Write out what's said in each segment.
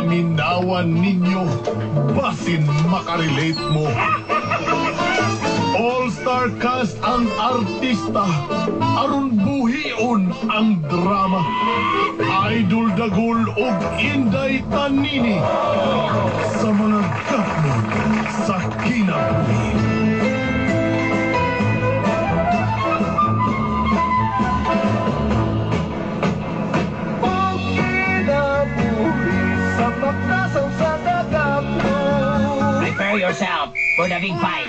Paminawan ninyo, basin makarelate mo. All-star cast ang artista, aron buhion ang drama. Idol Dagol ug Inday Tanini sa mga kapnod sa kinabuhi. Prepare yourself for the big fight.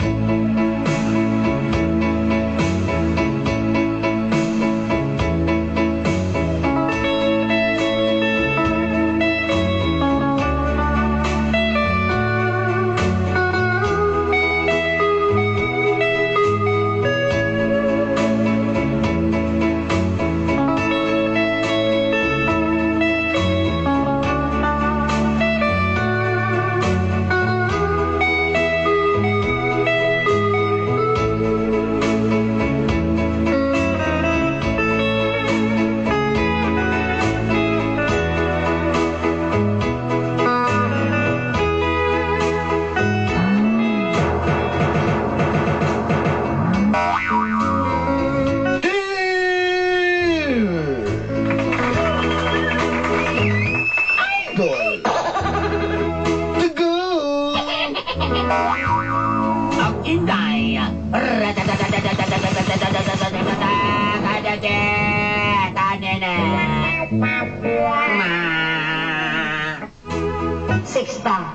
Sexta.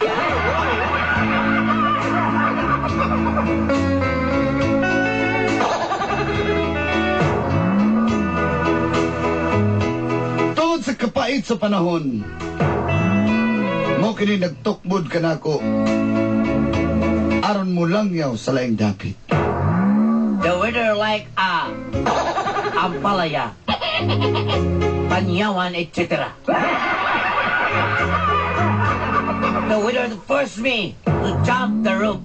Tungod sa kapait sa panahon, mo kini nagtukbod ka nako. Aron mo lang yaw sa laing dapit. The weather like ampalaya, panyawan, etc. The weather forced me to jump the rope.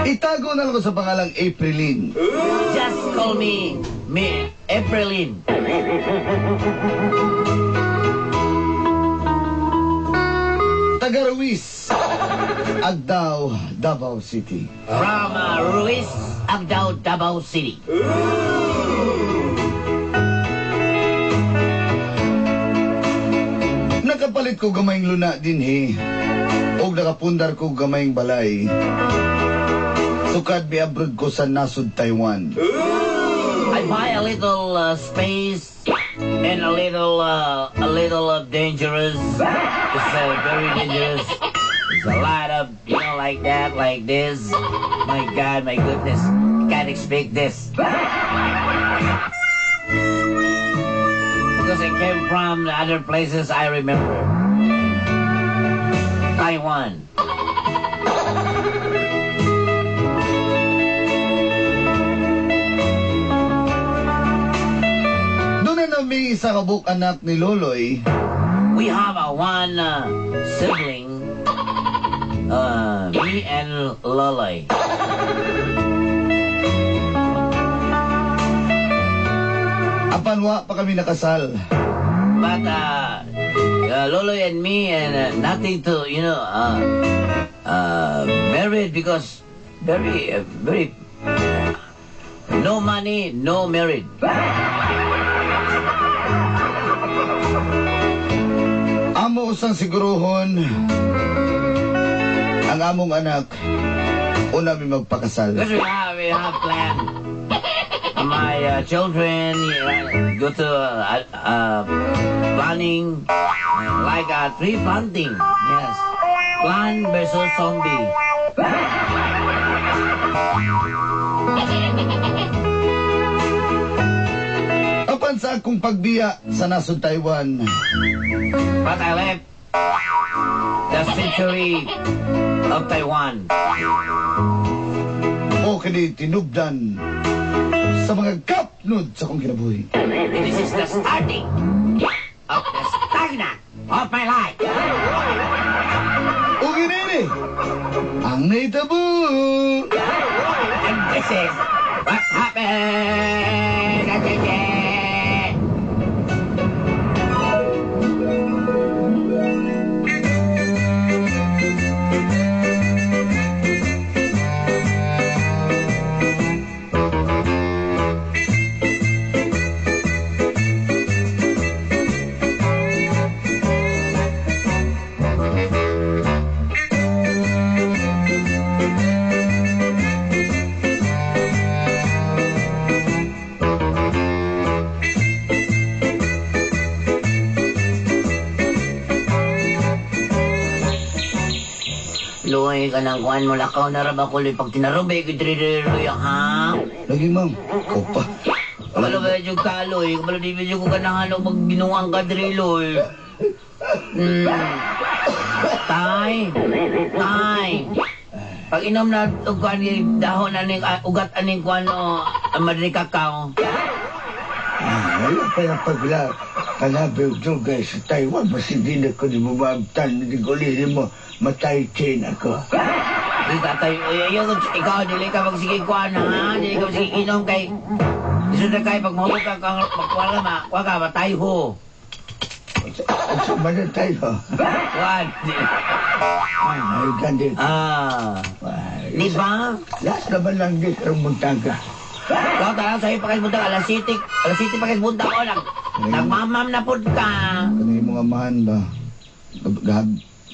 Itago na lang ko sa pangalang Aprilin. Just call me Aprilin. Taga Ruiz, Agdao, Davao City. From Ruiz, Agdao, Davao City. Nakapalit ko gamayng luna din og nakapundar ko gamayng balay. Sukad miabroad ko sa nasod Taiwan. I buy a little space and a little dangerous. It's very dangerous. There's a lot of, like that, like this. My God, my goodness. Can't expect this. Because I came from other places I remember. Taiwan. Doon na may isa kabuk anak ni Loloy. We have one sibling, me and Loloy. Apanwa pa kami nakasal. But Loloy and me and nothing to married because very no money, no married. Amo usang siguruhon ang among anak una mi magpakasal. Because we have plan. My children go to planning like tree planting. Yes, plant versus zombie. Apan sa akong pagbiya sa nasod Taiwan. But I left the century of Taiwan. O kini tinubdan sa mga kapnod sa kong kinabuhi. This is the starting of the stagnant of my life. O ginini, ang naitabo. And this is what happened. Loy, kanang kuhan mo, lakaw na raba ko, Loy. Pag tinarubay ko, Loy, ha? Lagi, ma'am. Ikaw pa. Kabalo ba yung ka, Loy? Kabalo di ba yung ko kanahanong magbinuang ka, Loy? Tay. Pag inom na kuhan, dahon aning, ugat aning kuhan, madri kakao. Wala pa na pagla. Kanabi ko guys sa Taiwan, mas hindi na ko di mo maabtan. Hindi ko ulitin mo, matay chain ako. Di tatay, ikaw, dili ka magsigig kuhan, ha? Dili ka magsigig inom kay... Iso na kayo, pag mahubog ka, kuha ka, matay ho. Sa mana tayo. Kuhan. Ay, gandi. Di ba? Last naman lang di karong magtaga. Ikaw talagang sa'yo pakisbunta ka, alas 7 pakisbunta ko, nagmamam na po ka. Kanay mga amahan ba?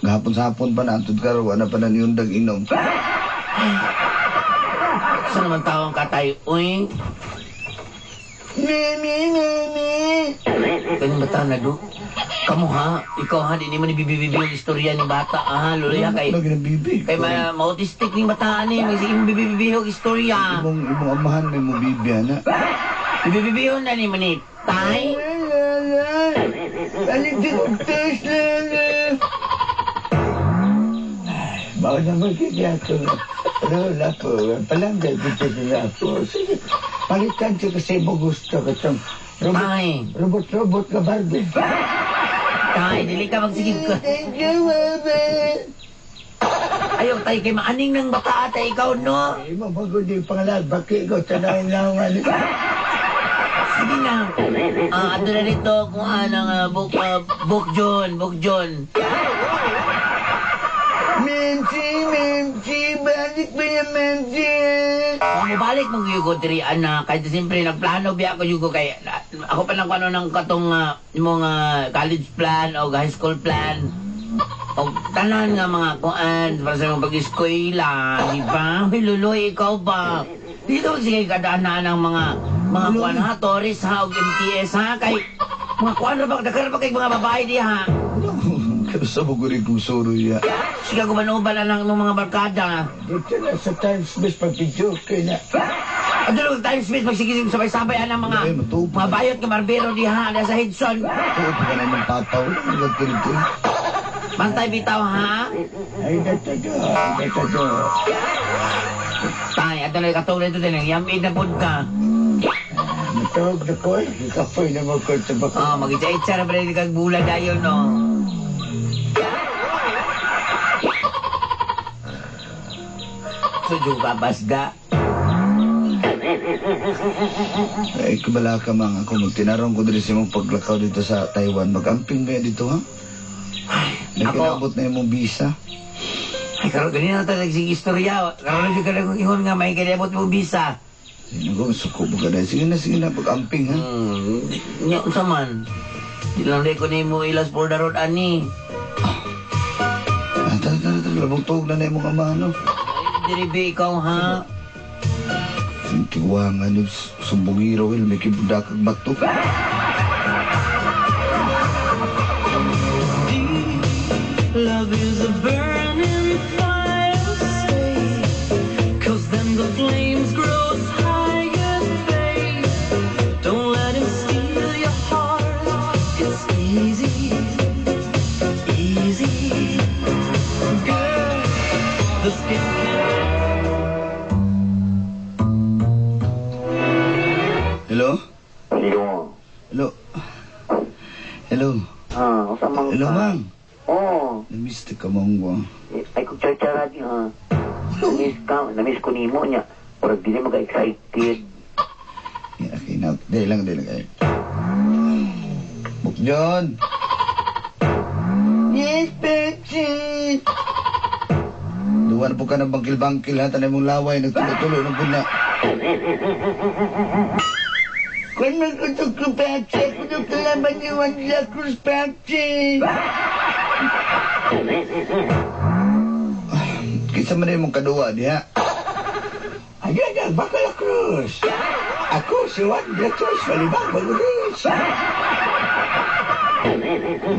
Gahapon sa hapon pa na, antod ka raw, ano pa na niyundag inom. Saan naman tawang katay, uy? Mimi. Kanyang bata na do. Kamu ha, ikaw ha, di mo ni bibibibi yung istorya ni bata, ha, luloy ha, kay... Lagi ng bibi. Kay ma-autistic ng bata, may bibibibi yung istorya. Imong amahan may mo bibi, ana. Bibibibi na ni manit, tay? Alin ko taste lala. Bawal na magkikya ko. Lola po, palanggal dito sila po. Sige, palitan siya kasi mo gusto ko itong Tay. robot na Barbie. Tay, dili ka magsigig ka. Thank you, Barbie. Ayaw, tay, kay maaning ng bata, tay, ikaw, no? Ay, mapagod yung pangalan. Bakit ko tanayin lang nga. Sige na. Ato na rito kung anong Bok John. Memsi, balik ba yung Memsi? Kung mabalik mong yugo, diri, anak, kahit siyempre nagplano biya ako yugo, kay ako pa nang ng katong mga college plan o high school plan. O tanan nga mga kuan para sa mga pag-eskwela, di ba? May luloy, ikaw ba? Dito sige kadaanan ng mga kuan ha, tourist ha, o MTS ha, kay mga kuan na ba, nakara ba kay mga babae di ha? Kaya sa buguri kong suro ya. Sige ko manuban na lang ng mga barkada. Dito na sa Times Best pag-video kaya na. Adulog tayo, Smith, magsigising sabay-sabay ang mga Ay, matupa. mga bayot nga barbero di ha, sa Hidson. Oo, pa ka na ng papaw. Nagkirito. Bantay bitaw ha. Ay, dito. Tay, ato na katulad ito din, yamid na pod ka. Matawag na ko eh. Kapoy na mo ko sa bako. Mag-itsa-itsa na pala yung kagbula dayon, no? Sudyo ka, basda. Ay, kabala ka mga ako. Magtinarong ko dito sa mong paglakaw dito sa Taiwan. Mag-amping ba dito, ha? May Ako- kinabot na yung mong visa. Ay, karoon ganyan na tayo nagsing istorya. Karoon na ka lang ihon nga, may kinabot mo bisa. Sino ko, suko mo ka na. Sige na, pag-amping, ha? Nya, unsa man. Di lang rin ko na mo ilas for the road, ani. Tara. Labong tuog na na yung mga amano. Ay, diribi ikaw, ha? Ang tiwangan yung sumbungiro, may kibudakag bato. Love is a burning fire, say, 'cause then the flames grow high and fade. Don't let him steal your heart. It's easy. Girl, the skin Hello? Hello? Usamang Hello, ma'am. Oo. Namiss ka mong ko. Ay, kung tsara di ha. Namiss ko nimo niya. Parang di na mag-excited. Okay, na. Dahil lang. Bukjon! Yes, Pepsi. Duwan po ka ng bangkil-bangkil ha. Tanay mong laway. Nagtulo-tulo ng puna. Kung mag-utok ko, Pepsi, kung kalaban niyo ang La Cruz, Pepsi. Kisa man rin mong kaduwa diha. Ayan, baka La Cruz. Ako si Juan La Cruz, malibang magulis.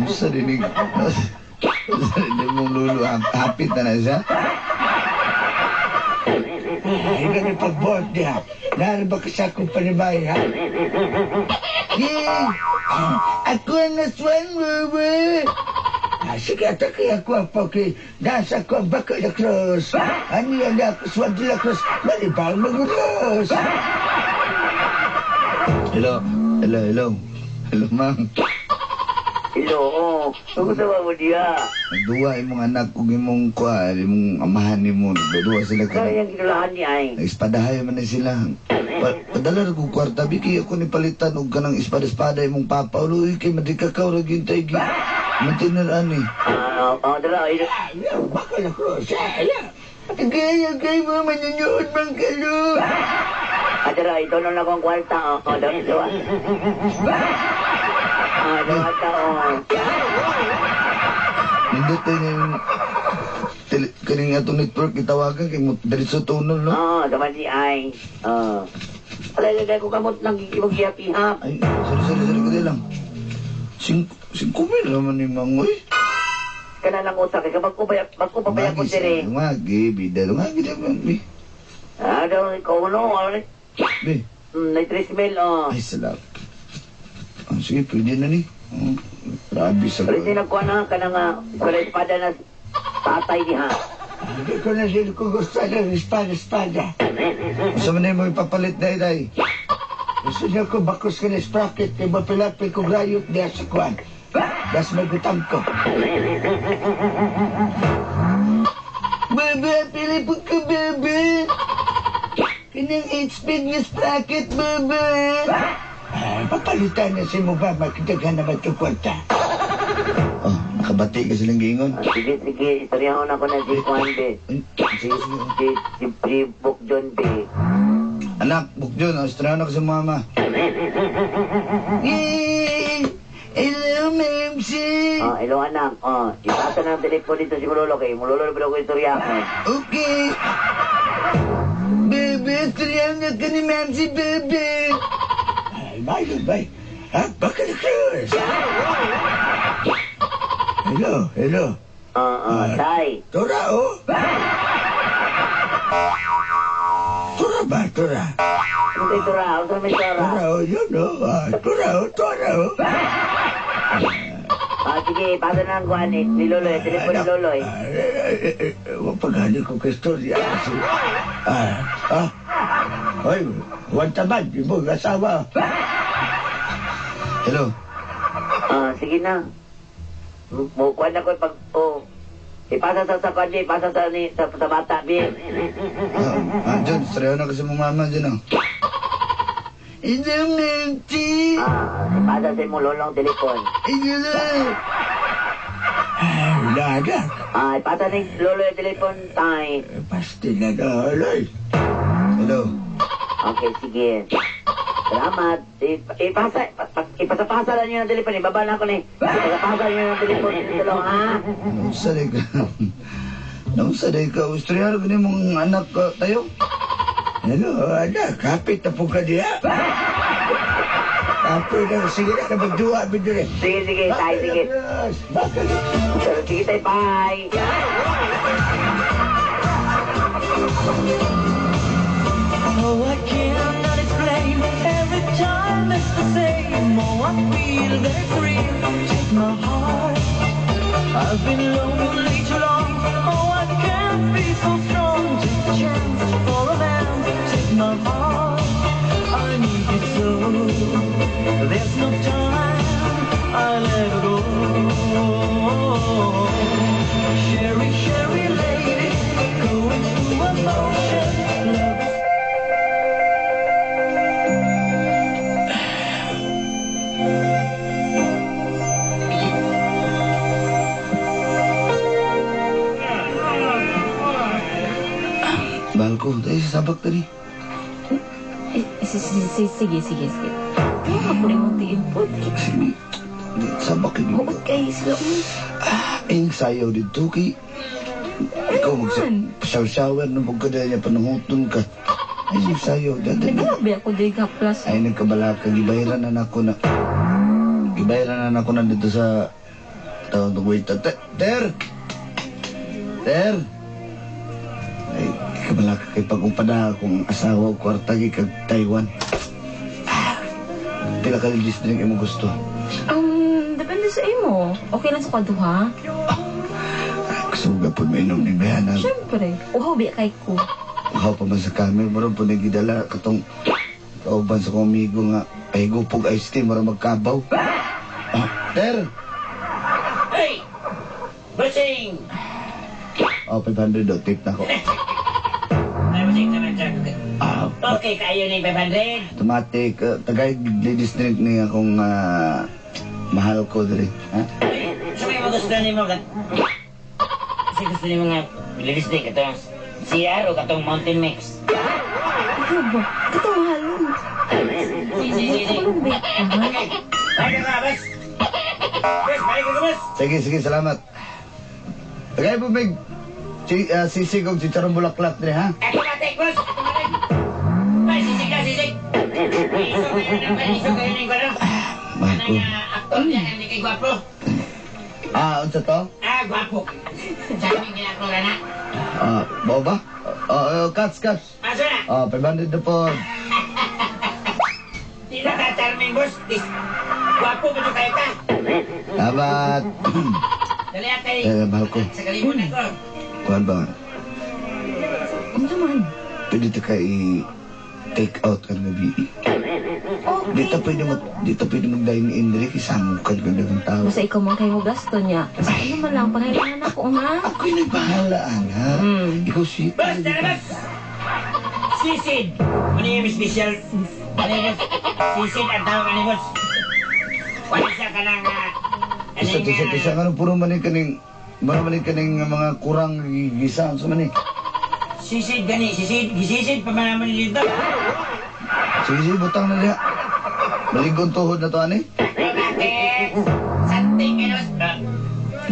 Sa dinig mong lulo. Hapit na na siya. Ay, ganun pag-board niya. Naraba ka sa akong panibay, ha? Ako ang naswan, bebe. Sige, kaya ako ang pake. Nasa ako ang baka na cross. Ano yan na ako swag na cross? Malibang magulos. Hello, ma'am. Hello, Tunggu sa mo dia. Nagduwa imong anak ug imong kuha, imong amahan nimo. Nagduwa sila Kaya ka. yang kinulahan niya ay. Nag-espadahay man na sila. Padala na kong kwarta, biki ako ni palitan og kanang espada-espada imong papa. Uloy kay madikakaw ra gyud tay gi. Mantinaraan ni. Dala, Baka na cross, Kaya kayo mo manunod bang kalo. Dala, ito nung na kong kwarta. Dala, ito. Dala, Nindot tayo kaning atong network itawagan kay mo diretso tunol, no? Daman si ay. Alay ko kamot nang gigibag-hihap. Ay, sorry, kadali lang. 5 mil naman ni Mangoy. Kana lang usa kay magkupapaya ko dire. Lumagi, bida, lumagi naman, bi. Daw ko no, Bi, na 3 mil ay, salamat. Sige, pwede na ni. Grabe sa Pero hindi nagkuha na ka nga espada na tatay diha. Hindi ko na sila kung gusto ng espada-espada. Gusto mo na mo ipapalit na iday. Gusto niya ko bakos ka na sprocket kay mapilapil kong rayot niya sa kwan. Das magutang ko. Bebe, pili po ka, bebe. Kanyang 8-speed niya sprocket, bebe. Papalitan na si mo ba, makidaghan naman itong kwarta. Oh, nakabati ka silang giingon. Sige, istoryahon ako na si Juan B. Si Buk John B. Anak, Bukjon, Australiano ka sa mama. Hello, Memsi. Hello anak. Ipasa ng telepon dito si Mulolo kay Mulolo na ko istoryahon. Okay. Bebe, istoryahan na ka ni Memsi, bebe. Bay. Baka na Cruz. Hello. Tay. Tora, oh. Tora. Ano tayo tura? Ano tayo may tura? Tora, oh, yun, oh. Tora, oh. Sige, ipasa na ang kuhan ni Loloy. Telepon ni Loloy. Paghali ko ka istorya. Hoy, huwag tamad. Ibang asawa. Hello. Sige na. Kuhan na ko pag... Ipasa sa kwan niya, ipasa sa bata, Bin. John, Australiano ka sa mama dyan, oh. Hello, Memsi. Ipasa sa mo lolong telepon. Hello. Ladak. Ipasa ni Lolo yung telepon, tay. Pasti na daloy. Hello. Okay, sige. Salamat. Ipasa-pasa lang nyo ng telepon. Ibaba na ako ni. Ipasa-pasa nyo ng telepon. Ito ha? Nausaday ka. Australiano ka mong anak ka tayo? Hello, anak. Kapit na po ka niya. Kapit na. Sige na, magduwa. Sige, tay, sige. Bakal. Sige, tay, bye. Oh, I cannot explain. Every time it's the same. Oh, I feel very free. Take my heart. I've been lonely too long. Oh, I can't be so strong. Take a chance for a man. Take my heart. I need it so. There's no time. I let it go. Sherry lady, going through emotion. Love is Mahal ko. Tayo sa sabak tadi. Sige. Ano ko mong tiinput? Sige. Sabak ini. Huwag kayo sila. Ang sayaw dito kay... Ikaw magsaw-sawer na pagkada niya panunguton ka. Ay, sayaw. Naglabi ako di ka plus. Ay, nagkabala ka. Gibayaran na ako na dito sa... Tawag na wait. Ter! Ay, ka malaka kay pag-umpada akong asawa o kwarta kag Taiwan. Pila ka ligis din ang imong gusto. Depende sa imo. Okay lang sa kaduha? Kasuga po mainom ni Bayana. Siyempre. Uhaw, biya kay ko. Uhaw pa man sa camera, maroon po nagidala katong kauban sa kong amigo nga ay gupog ice tea, maroon magkabaw. Ter! Hey! Busing! 500 daw, tip na ko. Ay, busing naman, sir. Ah, Okay, kayo ni 500. automatic, tagay ladies drink niya akong mahal ko dali. Ha? So, kayo gusto ni mo, kasi gusto ni mo nga, lilis din, katong CR o katong Mountain Mix. Ano ba? Katong halon. Sige. Okay. Balik ka, bas. Bas, balik ka, bas. Sige, salamat. Tagay po, Meg. Sisig o chicharong bulaklak dali, ha? Automatic, boss. Automatic. Ay, sisig na, sisig. Iso kayo ng kwaro. Mahal ko. Aktor niya, hindi kay gwapo. Unsa to? Gwapo. Sa aming ginakura na. Bao ba? Cuts. Aso na. 500 na po. Di na ka, charming, boss. Gwapo ba ito kayo ka? Salamat. Dali atay. Mahal ko. Sa kalimutan ko. Kuhan ba? Ano naman? Pwede ito ka i-take out ka ng gabi. Dito pwede mag-dine in dali. Isama ka ng tao. Basta ikaw man kayo gasto niya. Sa ano man lang, pangailangan ako, ha? Ako'y nagbahala, anak. Ikaw si... Boss, tara, boss. Sisid. Ano yung special? Ano yung sisid ang tawag ka ni boss? Wala siya ka ng... Isa nga nung puro manin kaning mga kurang gisa. Sa manin. Sisid gani, sisid pa man naman dito. Sige, butang na niya. Maligong tuhod na to, ani? Santing ka boss.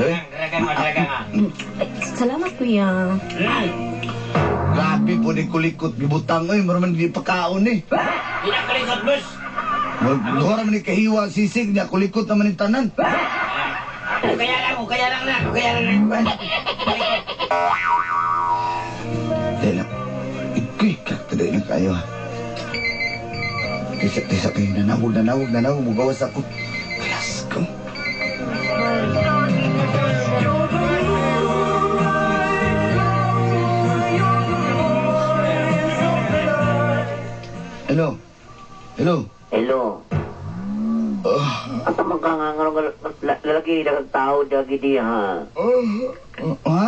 Eh? Draga nga. Salamat, kuya. Grabe po ni kulikot. Gibutang, maraman di pagkaon eh. Di na kalikot, boss. Magdora man ni kahiwa sisig niya. Kulikot naman yung tanan. Kaya lang na. Dahil lang. Ikoy, kaktaday na kayo. Tisa kayo. Nanawag. Magawas ako. Kayas ko. Hello. Asa man ka nga lalaki na tao dagi diha. Ha?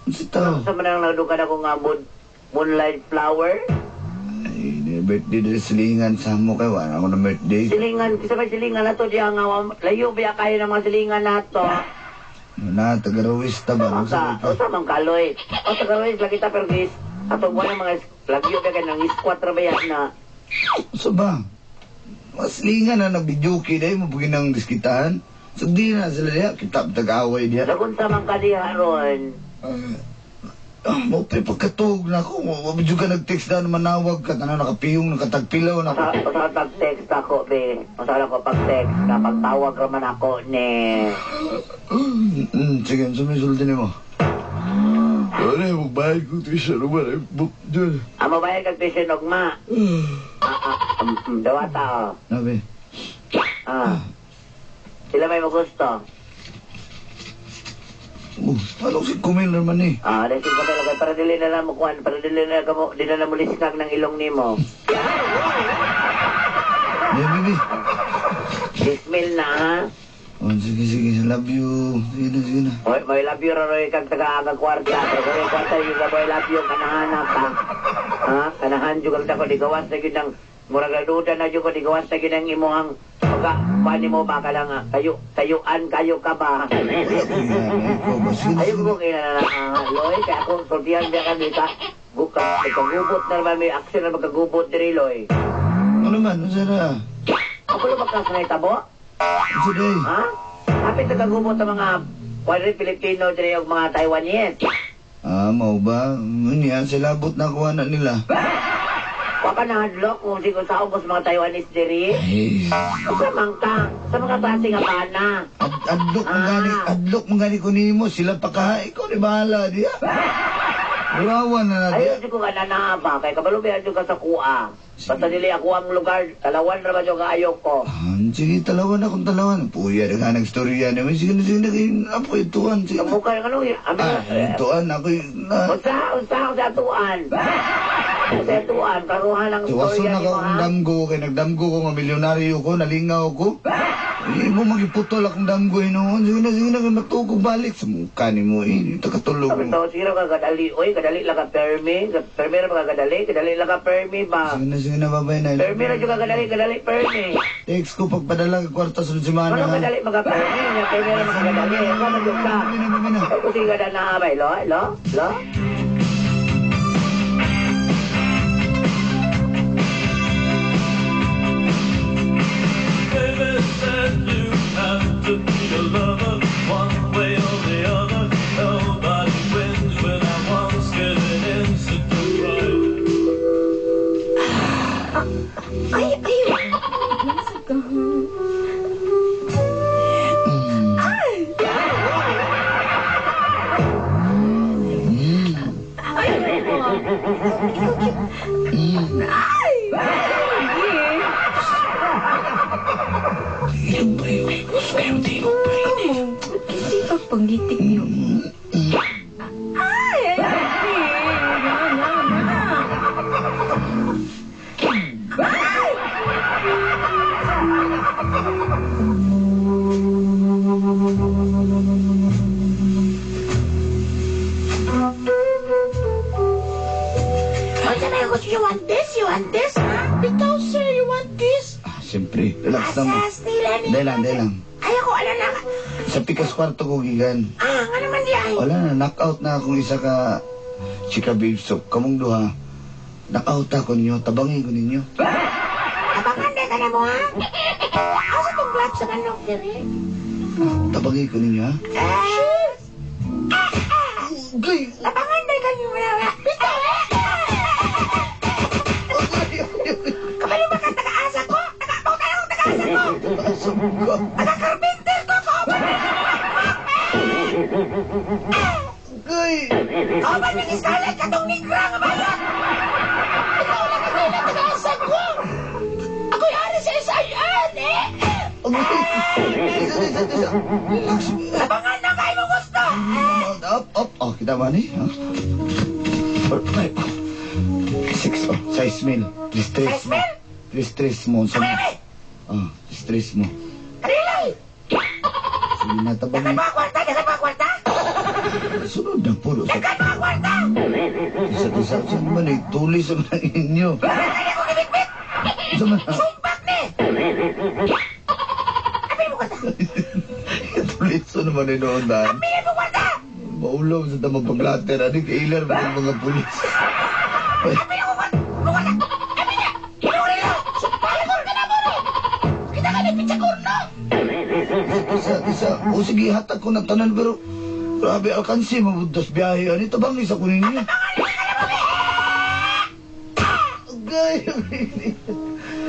Sa tao? Sa man ang nadukan ako nga moonlight flower. Ay, birthday na silingan sa mo kayo. Wala ako na birthday. Silingan, kisa may silingan na to diha nga layo ba kaya ng mga silingan na to. Tagarawista ba? Sa man kaloy. Tagarawis lagi ta pero guys. Atong wala mga lagyo ba ng squat ra ba yan na. So ba? Maslingan na nabidyoki dahil mabugin ng diskitahan. So di na sila diya, kitap tag-away diya. Lagun sa man kadiha ron. Mo pre pagkatug na ako, mabidyo ka nag-text na manawag ka, na nakapiyong, nakatagpilaw na ako. Sa pag-text ako, be. Masala ko pag-text na pagtawag raman ako ni... Sige, sumisulti mo. Ano, magbayad ko tuition naman, ay book dyan. Mabayad kag tuition ugma. Dawata, Nabi. Sila may magusto. Anong si Kumil naman eh? Dahil kami lang, para dili na lang mukuhan, para dili na mo liskag ng ilong nimo. Baby. Dismil na, ha? Sige, love you. Sige na. May love you rin kag taga-aga kwarta. Pero kwarta yung may love you, kanahanak ka. Kanahan juga kita ko, di gawas na yun ng murag duda na yun ko, di gawas na yun ng imuhang pagka mo ba ka lang, kayuan kayo ka ba? Ayun ko kailan na Loy, kaya ako sultihan niya kanita. Magkagubot na naman, may action na magkagubot diri, Loy. Ano man, Sara? Ako lang magkasanay tabo? Today. Kapit nagagubot ang mga Pilipino diri yung mga Taiwanese. Mau ba? Yan, silabot na kuha na nila. Waka na hadlok kung siguro sa ubos mga Taiwanese diri. Sa mangka, sa mga klase nga bana. Adlok mong gani ko nimo, sila pa ka, ikaw ni bahala diya. Burawan na na. Ayaw ko ka nanaba, kay kabalubihan ka sa kuha. Basta dili ako ang lugar, talawan naman yung ayok ko. Sige, talawan akong talawan. Puya na nga nagstorya naman. Sige na kayo. Apo, ituan. Sige na. Kamukha yung ano, Ituan ako Unsa ako sa tuan. Sa tuan, karuhan ang Waso storya na ni ka mo, akong ha? damgo. Kaya nagdamgo ko nga milyonaryo ko. Nalingaw ko. Hindi mo magiputol akong damgo. Sige na. Matugog balik sa mukha ni mo. Ito katulog Sabi mo. tao, sino ka kadali? Uy, kadali lang ka permi. Permi na ba ka kadali? Kadali lang ka permi ba? Sige na, babay na. Permi na juga kadali permi. Text ko pagpadala ka kwarta sa semana. Ano ha? kadali mga permi? Permi na mga kadali. Ano na yung ka? Babay na. Ay, kasi ka na naabay, lo? Baby said you have to be a lover one way or the other. Nobody wins without once getting into the right. Ay, nasaan ka? Ay, hindi ka panggitik niyo. Ay, You want this? Bitaw, sir, you want this? Siyempre, relax lang mo. Dahil lang. Ayoko, ano na. Sa pikas kwarto ko gigan. Ano naman diyan? Wala na, knockout na akong isa ka chika babe soap. Kamong duha, knockout ako ninyo, tabangi ko ninyo. Abangan na ka na mo, ha? Asa itong gloves sa kanong diri? Tabangi ko ninyo, ha? Gay! Abangan na ka niyo na. Bitaw, Kabalo ba ka taga-asa ko? Taga-apaw tayo ang taga-asa ko! Taga-carpenter ko ko! Gay! Kauban ng Scarlett katong negra nga bayan! Ikaw lang kasi na taga-asa ko! Ako'y ari sa isayan, eh! Relax. Abangan na kayo mo gusto! Up. Oh, kita ba ni? Perfect. 6, size mil. Distress mo. Distress mo. Distress mo. Kanilay! Sige na, tabangi. Dagan mga kwarta! Sunod na pulo sa... Dagan mga kwarta! Isa naman eh. Tulis ang lang inyo. Kaya ko kibitbit! Isa man na. Sumpak ni! Apil mo kwarta! Tulis sa naman eh noon dahil. Apil mo kwarta! Maulaw sa tamang paglater. Ano kailan mo ng mga pulis? Apil mo kwarta! Apil niya! Pinurilo! Sumpali ko ka na mo no! Kita ka ni Pichagor no! Isa. O sige, hatag ko na tanan pero... Grabe, alkansi, mabuntas biyahe. Ano ito bang isa ko ninyo? Agay!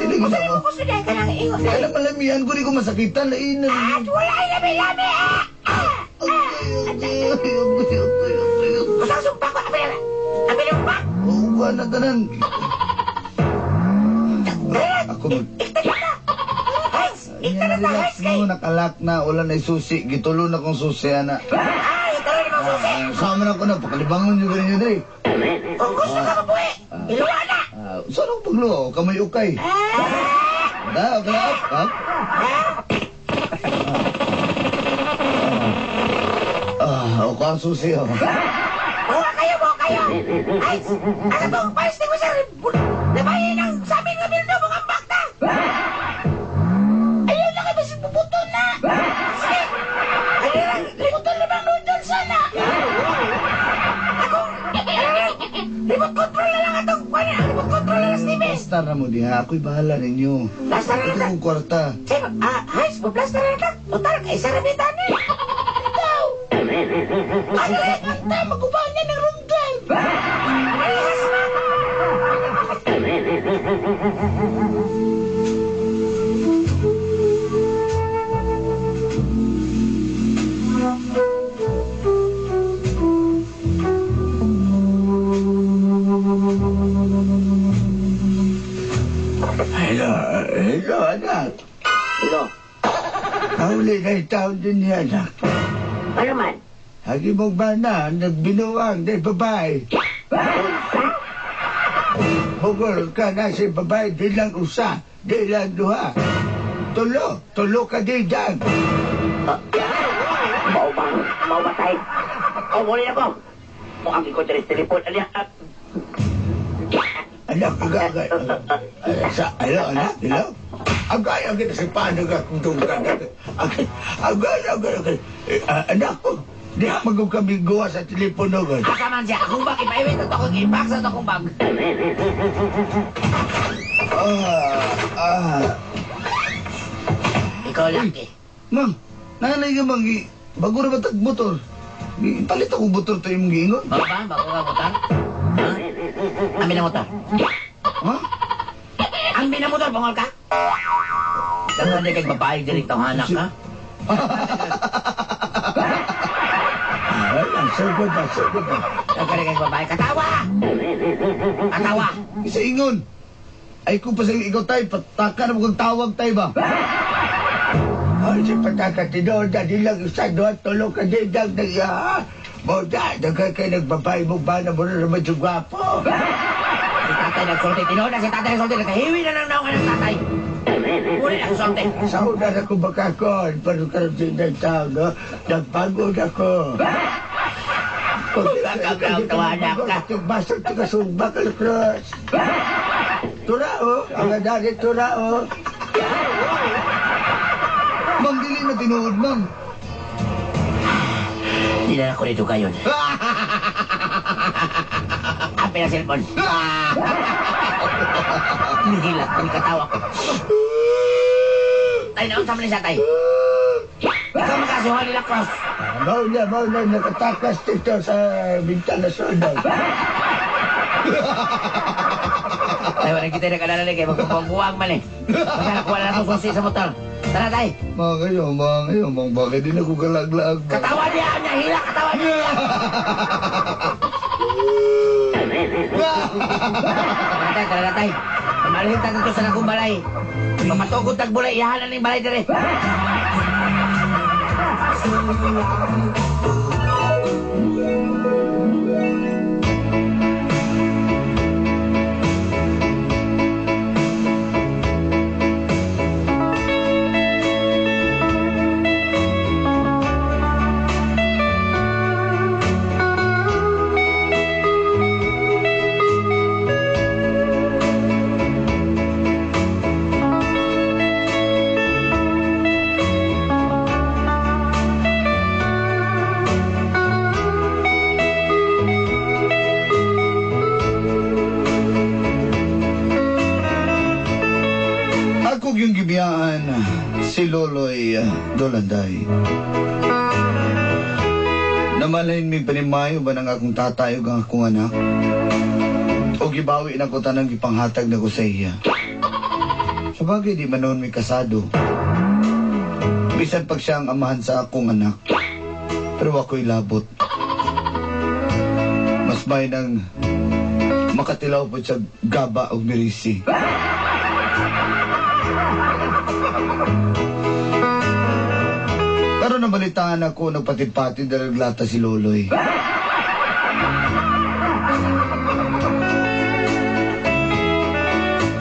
Gusto niyo mo gusto niya ka ng ingon Kaya na malamihan ko, di ko masakitan. Lainan. At wala ay labi-labi! Agay. Gusto ang sumpak ko! Apil mo ba? Oo ba na tanan? Ako mag... Relax mo, nakalak na. Wala na susi. Gitulo na kong susi, ana. Ay, talo ni mga susi! Sama na ko na. Pakalibangon nyo ganyan yun, eh. Kung gusto ka mabuhi, iluwa na! Saan ako pagluwa? Kamay ukay. Da, okay, up. Ako ang susi, oh. Buha kayo! Ay, ang itong palis ni ko sa labayin ng sabi nga bildo mga bakta! Ayun lang kayo, bubuto na! Sige! Ayun, libutan na bang doon sana! Ako, remote control na lang itong remote control na lang, Stevie! Plastar na mo diha. Ako'y bahala ninyo. Plastar na Ito lang! kong kwarta. Sige, Hais, plastar na lang! Total, kay sarabitan eh! Ikaw! Ano rin ang tama ko ba niya ng runggal? Ayos na! Huli na taon din niya, anak. Ano man? Hagi mong bana, nagbinuang na babae. Bugol ka na si babae, di lang usa, di lang duha. Tulo ka di dyan. Mau ba tayo? Muli ako. Mukhang ko teres telepon. Anak, agay. Anak. Agay, sa paano ka kung tungkan. Agay. Anak ko, di ha magong kami gawa sa telepono. Asa man siya, akong bag, ipaiwit at akong ipak sa akong bag. Ikaw lang, Mang, nanay ka mang bago na batag motor. Palit ako motor tayo mong giingon. Bago ba? Bago ka motor? Ha? Amin na motor. Ha? Amin na motor, bungol ka? Dagan di kay babae direkto hanak ka? Ang sugod na. Dagan di kay babae, katawa! Katawa! Isa ingon. Ay kung pa sa ikaw tayo, pataka na kung tawag tayo ba? Ay, si patakatinood na nilang isa doon, tulog ka din ang nagya. Moda, dagay kayo nagbabay mo ba na mo na naman yung gwapo. Si tatay nagsulti, tinood na si tatay nagsulti, nagkahiwi na ng naungan ng tatay. Muli na sulti. Sa una na ko makakon, pero karoon ng tao, no? Nagpagod ako. Tawanak ka. Basag ka sumba ka, Cruz. Turao, ang adari turao. Mang, dili na tinuod, mang. Hindi na ako nito kayo. Api na cellphone. Nagila, katawa ko. Tay, naunsa mo na siya, tay. Ikaw makasuhan nila, Cross. Mau na, nakatakas dito sa bintana sunod. Ay, walang kita nagkadala kayo. Magbuwang man eh. Magkanakuha na lang susi sa motor. Tara, tay. Mang, bakit din ako galaglag ba? Katawa niya! Hila! Katawa niya! Tara, tay. Pamalihin tayo dito sa nakong balay. Pamatugod tagbulay. Iyahanan ng balay dire. Ako yung gibiyaan si Loloy Dolanday. Namalain mi panimayo ba ng akong tatay o ang akong anak? O gibawi na ko tanang gipanghatag na ko sa iya. Sabagay di man noon mi kasado. Bisan pag siya ang amahan sa akong anak. Pero ako'y labot. Mas may nang makatilaw po sa gaba o mirisi. Pero nabalitaan ako nagpatid-patid na naglata si Loloy.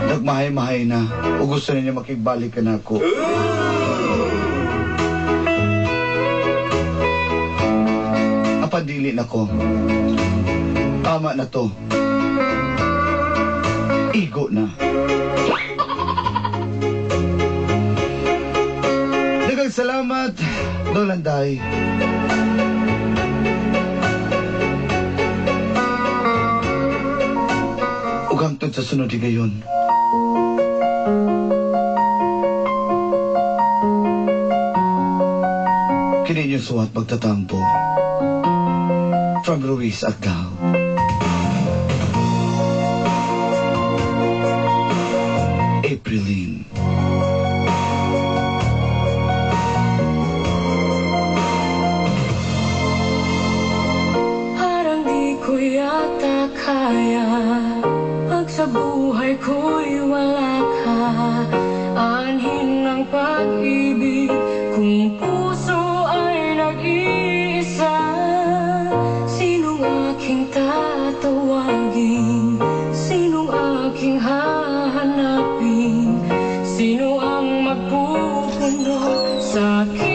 Nagmahay-mahay na o gusto niya makigbalikan ako. Apadili na ko. Tama na to. Igo na. Daghang salamat, Dolanday. Ug hangtod sa sunod higayon. Kini inyong suwat pagtatampo. From Ruiz Agdao. Aprilin. Parang di ko yata kaya pag sa buhay ko'y wala ka. Anhin ng pag-ibig sa akin.